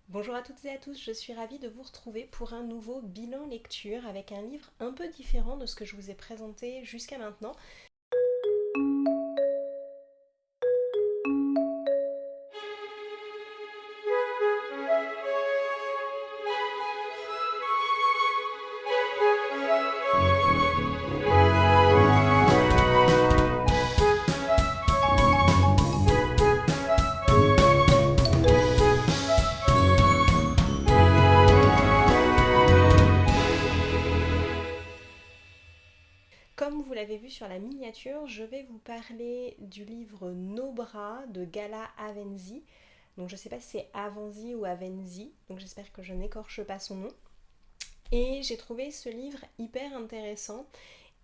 Bonjour à toutes et à tous, je suis ravie de vous retrouver pour un nouveau bilan lecture avec un livre un peu différent de ce que je vous ai présenté jusqu'à maintenant. Comme vous l'avez vu sur la miniature, je vais vous parler du livre Nos bras de Gala Avenzi. Donc je ne sais pas si c'est Avenzi ou Avenzi, donc j'espère que je n'écorche pas son nom. Et j'ai trouvé ce livre hyper intéressant.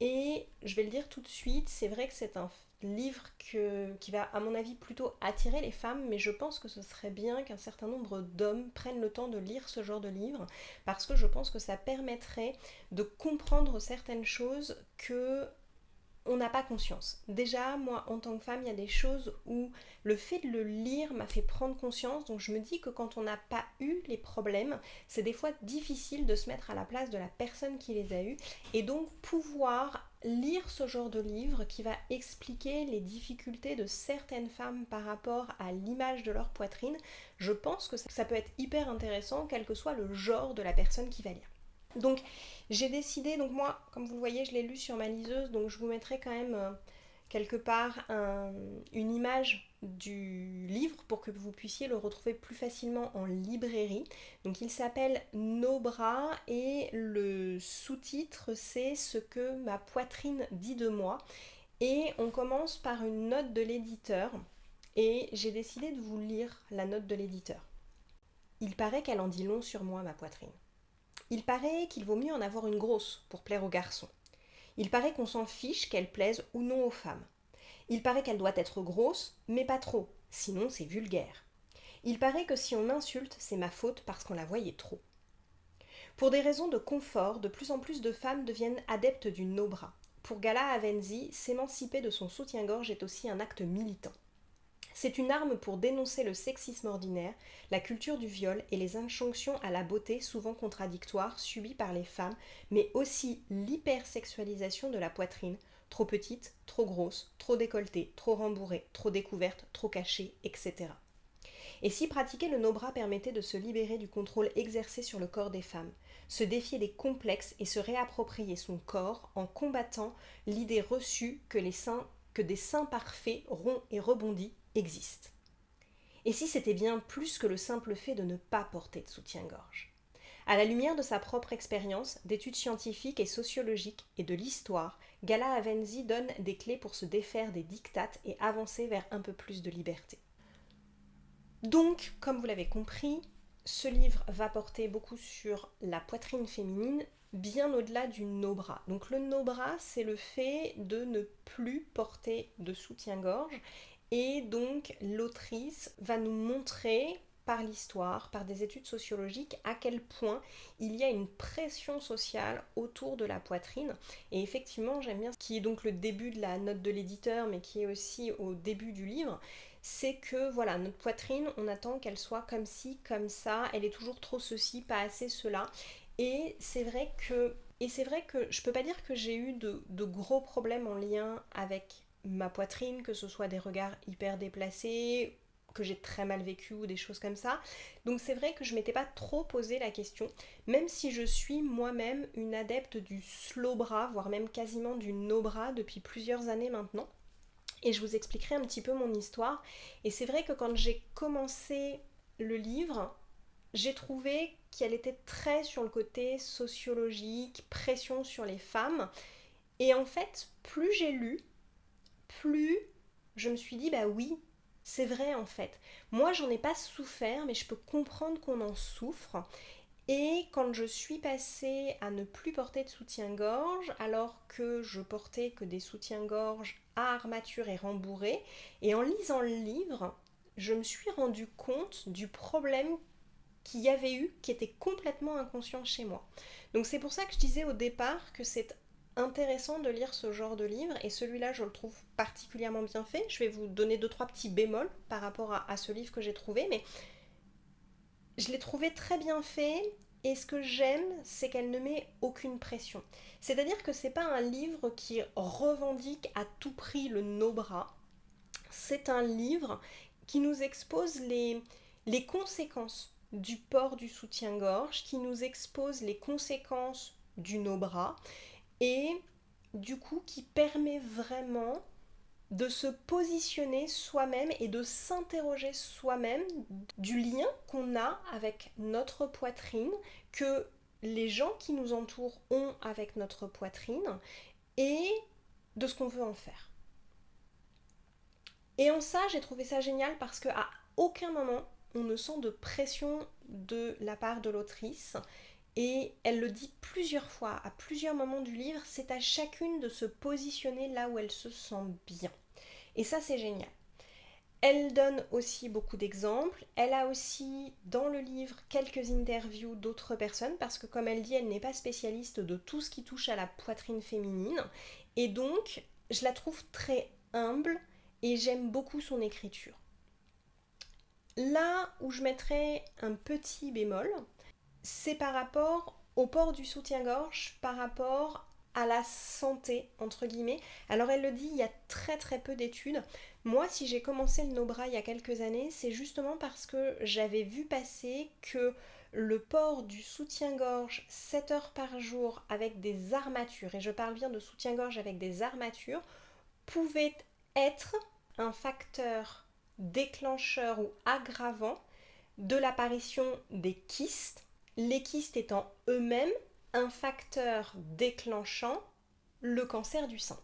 Et je vais le dire tout de suite, c'est vrai que c'est un livre qui va à mon avis plutôt attirer les femmes, mais je pense que ce serait bien qu'un certain nombre d'hommes prennent le temps de lire ce genre de livre, parce que je pense que ça permettrait de comprendre certaines choses que on n'a pas conscience. Déjà, moi, en tant que femme, il y a des choses où le fait de le lire m'a fait prendre conscience. Donc je me dis que quand on n'a pas eu les problèmes, c'est des fois difficile de se mettre à la place de la personne qui les a eus. Et donc pouvoir lire ce genre de livre qui va expliquer les difficultés de certaines femmes par rapport à l'image de leur poitrine, je pense que ça peut être hyper intéressant, quel que soit le genre de la personne qui va lire. Donc j'ai décidé, donc moi, comme vous le voyez, je l'ai lu sur ma liseuse, donc je vous mettrai quand même quelque part une image du livre pour que vous puissiez le retrouver plus facilement en librairie. Donc il s'appelle Nos bras et le sous-titre c'est Ce que ma poitrine dit de moi. Et on commence par une note de l'éditeur et j'ai décidé de vous lire la note de l'éditeur. Il paraît qu'elle en dit long sur moi, ma poitrine. Il paraît qu'il vaut mieux en avoir une grosse pour plaire aux garçons. Il paraît qu'on s'en fiche qu'elle plaise ou non aux femmes. Il paraît qu'elle doit être grosse, mais pas trop, sinon c'est vulgaire. Il paraît que si on m'insulte, c'est ma faute parce qu'on la voyait trop. Pour des raisons de confort, de plus en plus de femmes deviennent adeptes du no-bras. Pour Gala Avenzi, s'émanciper de son soutien-gorge est aussi un acte militant. C'est une arme pour dénoncer le sexisme ordinaire, la culture du viol et les injonctions à la beauté souvent contradictoires subies par les femmes, mais aussi l'hypersexualisation de la poitrine, trop petite, trop grosse, trop décolletée, trop rembourrée, trop découverte, trop cachée, etc. Et si pratiquer le no-bras permettait de se libérer du contrôle exercé sur le corps des femmes, se défier des complexes et se réapproprier son corps en combattant l'idée reçue que des seins parfaits, ronds et rebondis existent. Et si c'était bien plus que le simple fait de ne pas porter de soutien-gorge? À la lumière de sa propre expérience, d'études scientifiques et sociologiques et de l'histoire, Gala Avenzi donne des clés pour se défaire des dictates et avancer vers un peu plus de liberté. Donc, comme vous l'avez compris, ce livre va porter beaucoup sur la poitrine féminine, bien au-delà du no-bras. Donc le no-bras, c'est le fait de ne plus porter de soutien-gorge. Et donc l'autrice va nous montrer par l'histoire, par des études sociologiques, à quel point il y a une pression sociale autour de la poitrine. Et effectivement, j'aime bien ce qui est donc le début de la note de l'éditeur, mais qui est aussi au début du livre, c'est que voilà, notre poitrine, on attend qu'elle soit comme ci, comme ça, elle est toujours trop ceci, pas assez cela. Et c'est vrai que, je peux pas dire que j'ai eu de gros problèmes en lien avec ma poitrine, que ce soit des regards hyper déplacés, que j'ai très mal vécu ou des choses comme ça. Donc c'est vrai que je m'étais pas trop posé la question, même si je suis moi-même une adepte du slow bras, voire même quasiment du no bras depuis plusieurs années maintenant. Et je vous expliquerai un petit peu mon histoire. Et c'est vrai que quand j'ai commencé le livre, j'ai trouvé qu'elle était très sur le côté sociologique, pression sur les femmes. Et en fait, plus j'ai lu, plus je me suis dit, bah oui, c'est vrai en fait. Moi, j'en ai pas souffert, mais je peux comprendre qu'on en souffre. Et quand je suis passée à ne plus porter de soutien-gorge, alors que je portais que des soutiens-gorge à armature et rembourrés, et en lisant le livre, je me suis rendu compte du problème qu'il y avait eu, qui était complètement inconscient chez moi. Donc c'est pour ça que je disais au départ que c'est intéressant de lire ce genre de livre, et celui-là je le trouve particulièrement bien fait. Je vais vous donner deux trois petits bémols par rapport à ce livre que j'ai trouvé, mais Je l'ai trouvé très bien fait et ce que j'aime, c'est qu'elle ne met aucune pression. C'est-à-dire que c'est pas un livre qui revendique à tout prix le no-bras. C'est un livre qui nous expose les conséquences du port du soutien-gorge, qui nous expose les conséquences du no-bras et du coup qui permet vraiment de se positionner soi-même et de s'interroger soi-même du lien qu'on a avec notre poitrine, que les gens qui nous entourent ont avec notre poitrine et de ce qu'on veut en faire. Et en ça, j'ai trouvé ça génial parce qu'à aucun moment on ne sent de pression de la part de l'autrice. Et elle le dit plusieurs fois, à plusieurs moments du livre, c'est à chacune de se positionner là où elle se sent bien. Et ça, c'est génial. Elle donne aussi beaucoup d'exemples. Elle a aussi dans le livre quelques interviews d'autres personnes parce que comme elle dit, elle n'est pas spécialiste de tout ce qui touche à la poitrine féminine. Et donc, je la trouve très humble et j'aime beaucoup son écriture. Là où je mettrais un petit bémol, c'est par rapport au port du soutien-gorge, par rapport à la santé, entre guillemets. Alors elle le dit, il y a très très peu d'études. Moi, si j'ai commencé le no-bras il y a quelques années, c'est justement parce que j'avais vu passer que le port du soutien-gorge 7 heures par jour avec des armatures, et je parle bien de soutien-gorge avec des armatures, pouvait être un facteur déclencheur ou aggravant de l'apparition des kystes, les kystes étant eux-mêmes un facteur déclenchant le cancer du sein.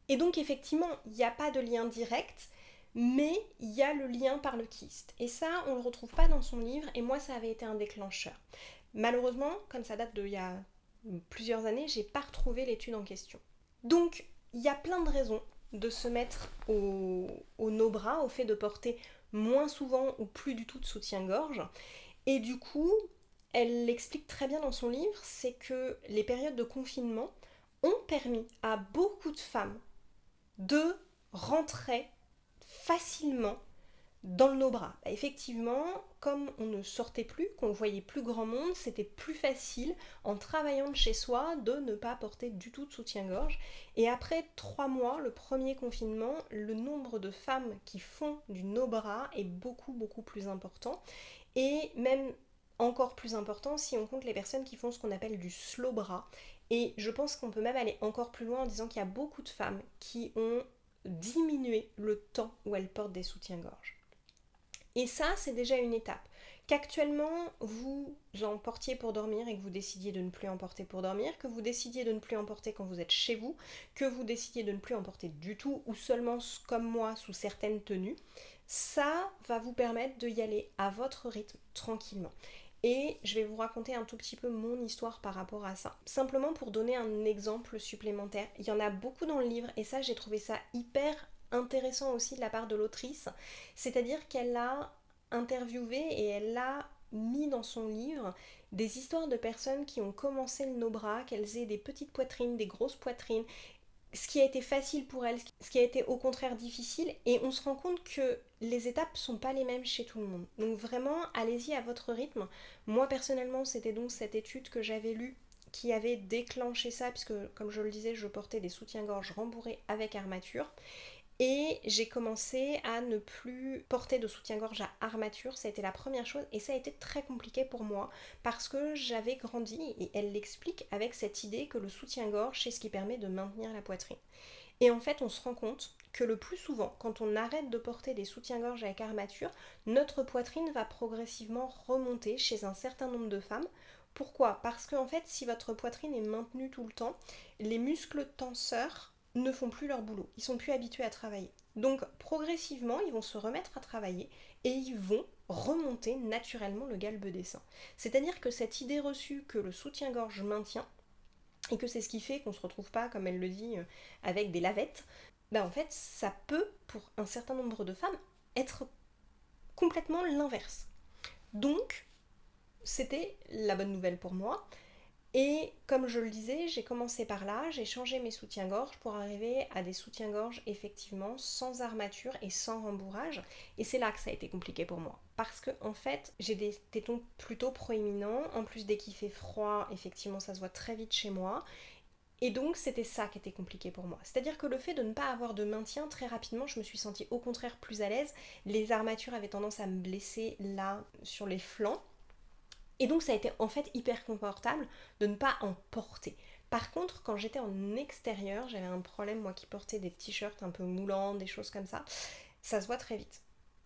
Et donc effectivement, il n'y a pas de lien direct, mais il y a le lien par le kyste. Et ça, on ne le retrouve pas dans son livre, et moi, ça avait été un déclencheur. Malheureusement, comme ça date d'il y a plusieurs années, j'ai pas retrouvé l'étude en question. Donc, il y a plein de raisons de se mettre au no-bras, au fait de porter moins souvent ou plus du tout de soutien-gorge. Et du coup, elle l'explique très bien dans son livre, c'est que les périodes de confinement ont permis à beaucoup de femmes de rentrer facilement dans le no-bras. Effectivement, comme on ne sortait plus, qu'on voyait plus grand monde, c'était plus facile en travaillant de chez soi de ne pas porter du tout de soutien-gorge. Et après 3 mois, le premier confinement, le nombre de femmes qui font du no-bras est beaucoup plus important. Et même encore plus important si on compte les personnes qui font ce qu'on appelle du slow bras. Et je pense qu'on peut même aller encore plus loin en disant qu'il y a beaucoup de femmes qui ont diminué le temps où elles portent des soutiens-gorge. Et ça, c'est déjà une étape. Qu'actuellement, vous en portiez pour dormir et que vous décidiez de ne plus en porter pour dormir, que vous décidiez de ne plus en porter quand vous êtes chez vous, que vous décidiez de ne plus en porter du tout ou seulement comme moi sous certaines tenues, ça va vous permettre d'y aller à votre rythme tranquillement. Et je vais vous raconter un tout petit peu mon histoire par rapport à ça. Simplement pour donner un exemple supplémentaire. Il y en a beaucoup dans le livre et ça, j'ai trouvé ça hyper intéressant aussi de la part de l'autrice. C'est-à-dire qu'elle a interviewé et elle a mis dans son livre des histoires de personnes qui ont commencé le no-bras, qu'elles aient des petites poitrines, des grosses poitrines, ce qui a été facile pour elles, ce qui a été au contraire difficile, et on se rend compte que les étapes sont pas les mêmes chez tout le monde. Donc vraiment, allez-y à votre rythme. Moi personnellement, c'était donc cette étude que j'avais lue qui avait déclenché ça, puisque comme je le disais, je portais des soutiens-gorge rembourrés avec armature. Et j'ai commencé à ne plus porter de soutien-gorge à armature, ça a été la première chose et ça a été très compliqué pour moi parce que j'avais grandi, et elle l'explique, avec cette idée que le soutien-gorge c'est ce qui permet de maintenir la poitrine. Et en fait on se rend compte que le plus souvent quand on arrête de porter des soutiens-gorge avec armature, notre poitrine va progressivement remonter chez un certain nombre de femmes. Pourquoi ? Parce qu'en fait si votre poitrine est maintenue tout le temps, les muscles tenseurs ne font plus leur boulot, ils sont plus habitués à travailler. Donc progressivement, ils vont se remettre à travailler et ils vont remonter naturellement le galbe des seins. C'est-à-dire que cette idée reçue que le soutien-gorge maintient, et que c'est ce qui fait qu'on ne se retrouve pas, comme elle le dit, avec des lavettes, en fait, ça peut, pour un certain nombre de femmes, être complètement l'inverse. Donc, c'était la bonne nouvelle pour moi. Et comme je le disais, j'ai commencé par là, j'ai changé mes soutiens-gorge pour arriver à des soutiens-gorge effectivement sans armature et sans rembourrage. Et c'est là que ça a été compliqué pour moi. parce que en fait j'ai des tétons plutôt proéminents, en plus dès qu'il fait froid effectivement ça se voit très vite chez moi. Et donc c'était ça qui était compliqué pour moi. C'est-à-dire que le fait de ne pas avoir de maintien, très rapidement je me suis sentie au contraire plus à l'aise. Les armatures avaient tendance à me blesser là sur les flancs. Et donc ça a été en fait hyper confortable de ne pas en porter. Par contre, quand j'étais en extérieur, j'avais un problème, moi qui portais des t-shirts un peu moulants, des choses comme ça se voit très vite.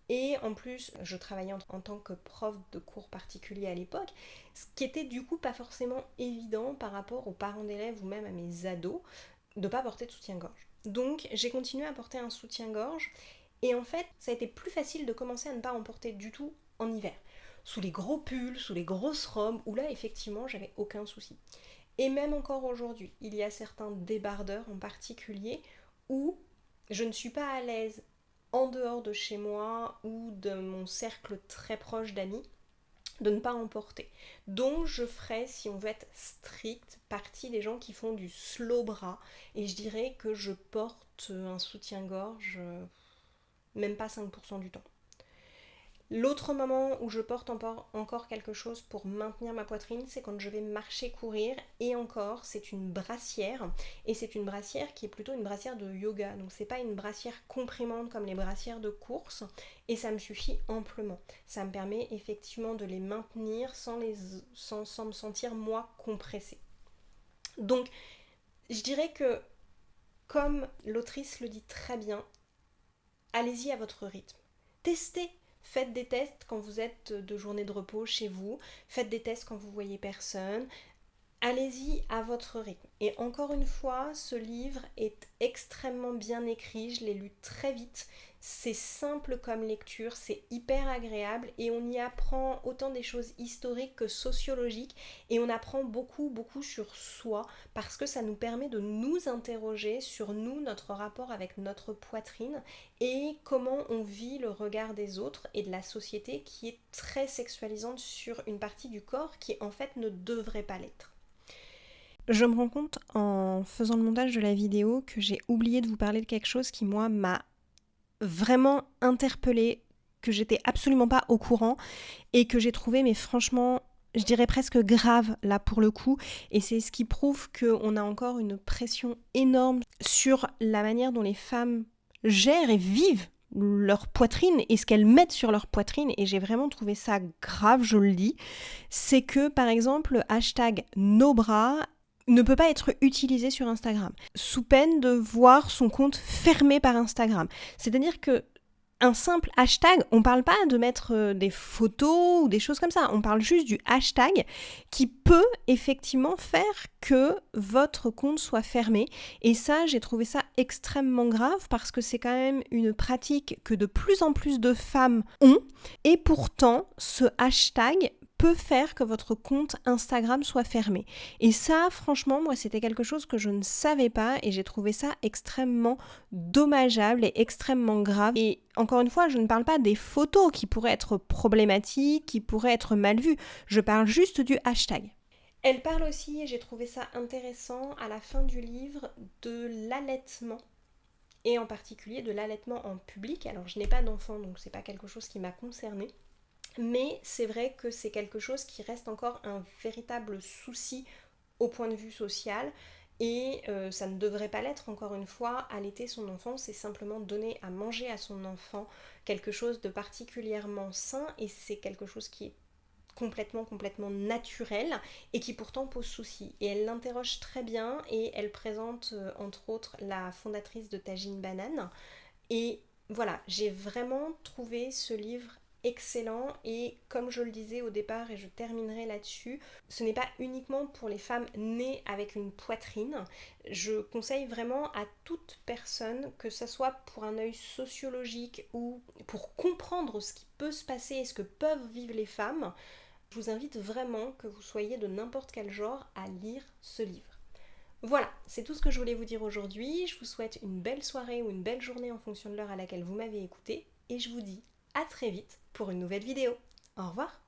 Et en plus, je travaillais en tant que prof de cours particuliers à l'époque, ce qui était du coup pas forcément évident par rapport aux parents d'élèves ou même à mes ados, de ne pas porter de soutien-gorge. Donc j'ai continué à porter un soutien-gorge, et en fait, ça a été plus facile de commencer à ne pas en porter du tout en hiver. Sous les gros pulls, sous les grosses robes, où là effectivement j'avais aucun souci. Et même encore aujourd'hui, il y a certains débardeurs en particulier où je ne suis pas à l'aise en dehors de chez moi ou de mon cercle très proche d'amis de ne pas en porter. Donc je ferai, si on veut être strict, partie des gens qui font du slow bras, et je dirais que je porte un soutien-gorge même pas 5% du temps. L'autre moment où je porte encore quelque chose pour maintenir ma poitrine, c'est quand je vais marcher, courir, et encore, c'est une brassière, et c'est une brassière qui est plutôt une brassière de yoga, donc c'est pas une brassière comprimante comme les brassières de course, et ça me suffit amplement. Ça me permet effectivement de les maintenir sans me sentir moi compressée. Donc, je dirais que, comme l'autrice le dit très bien, allez-y à votre rythme. Testez. Faites des tests quand vous êtes de journée de repos chez vous. Faites des tests quand vous voyez personne. Allez-y à votre rythme. Et encore une fois, ce livre est extrêmement bien écrit. Je l'ai lu très vite. C'est simple comme lecture, c'est hyper agréable et on y apprend autant des choses historiques que sociologiques et on apprend beaucoup sur soi parce que ça nous permet de nous interroger sur nous, notre rapport avec notre poitrine et comment on vit le regard des autres et de la société qui est très sexualisante sur une partie du corps qui en fait ne devrait pas l'être. Je me rends compte en faisant le montage de la vidéo que j'ai oublié de vous parler de quelque chose qui moi m'a vraiment interpellée, que j'étais absolument pas au courant et que j'ai trouvé mais franchement je dirais presque grave là pour le coup, et c'est ce qui prouve qu'on a encore une pression énorme sur la manière dont les femmes gèrent et vivent leur poitrine et ce qu'elles mettent sur leur poitrine, et j'ai vraiment trouvé ça grave, je le dis. C'est que par exemple le hashtag #NoBras ne peut pas être utilisé sur Instagram, sous peine de voir son compte fermé par Instagram. C'est-à-dire que un simple hashtag, on parle pas de mettre des photos ou des choses comme ça, on parle juste du hashtag qui peut effectivement faire que votre compte soit fermé. Et ça, j'ai trouvé ça extrêmement grave parce que c'est quand même une pratique que de plus en plus de femmes ont. Et pourtant, ce hashtag peut faire que votre compte Instagram soit fermé. Et ça, franchement, moi, c'était quelque chose que je ne savais pas et j'ai trouvé ça extrêmement dommageable et extrêmement grave. Et encore une fois, je ne parle pas des photos qui pourraient être problématiques, qui pourraient être mal vues. Je parle juste du hashtag. Elle parle aussi, et j'ai trouvé ça intéressant, à la fin du livre, de l'allaitement. Et en particulier de l'allaitement en public. Alors, je n'ai pas d'enfant, donc c'est pas quelque chose qui m'a concernée. Mais c'est vrai que c'est quelque chose qui reste encore un véritable souci au point de vue social et ça ne devrait pas l'être, encore une fois. Allaiter son enfant, c'est simplement donner à manger à son enfant quelque chose de particulièrement sain et c'est quelque chose qui est complètement naturel et qui pourtant pose souci. Et elle l'interroge très bien et elle présente entre autres la fondatrice de Tajine Banane. Et voilà, j'ai vraiment trouvé ce livre excellent et comme je le disais au départ et je terminerai là-dessus, ce n'est pas uniquement pour les femmes nées avec une poitrine. Je conseille vraiment à toute personne, que ce soit pour un œil sociologique ou pour comprendre ce qui peut se passer et ce que peuvent vivre les femmes. Je vous invite vraiment, que vous soyez de n'importe quel genre, à lire ce livre. Voilà, c'est tout ce que je voulais vous dire aujourd'hui. Je vous souhaite une belle soirée ou une belle journée en fonction de l'heure à laquelle vous m'avez écouté et je vous dis à très vite pour une nouvelle vidéo. Au revoir!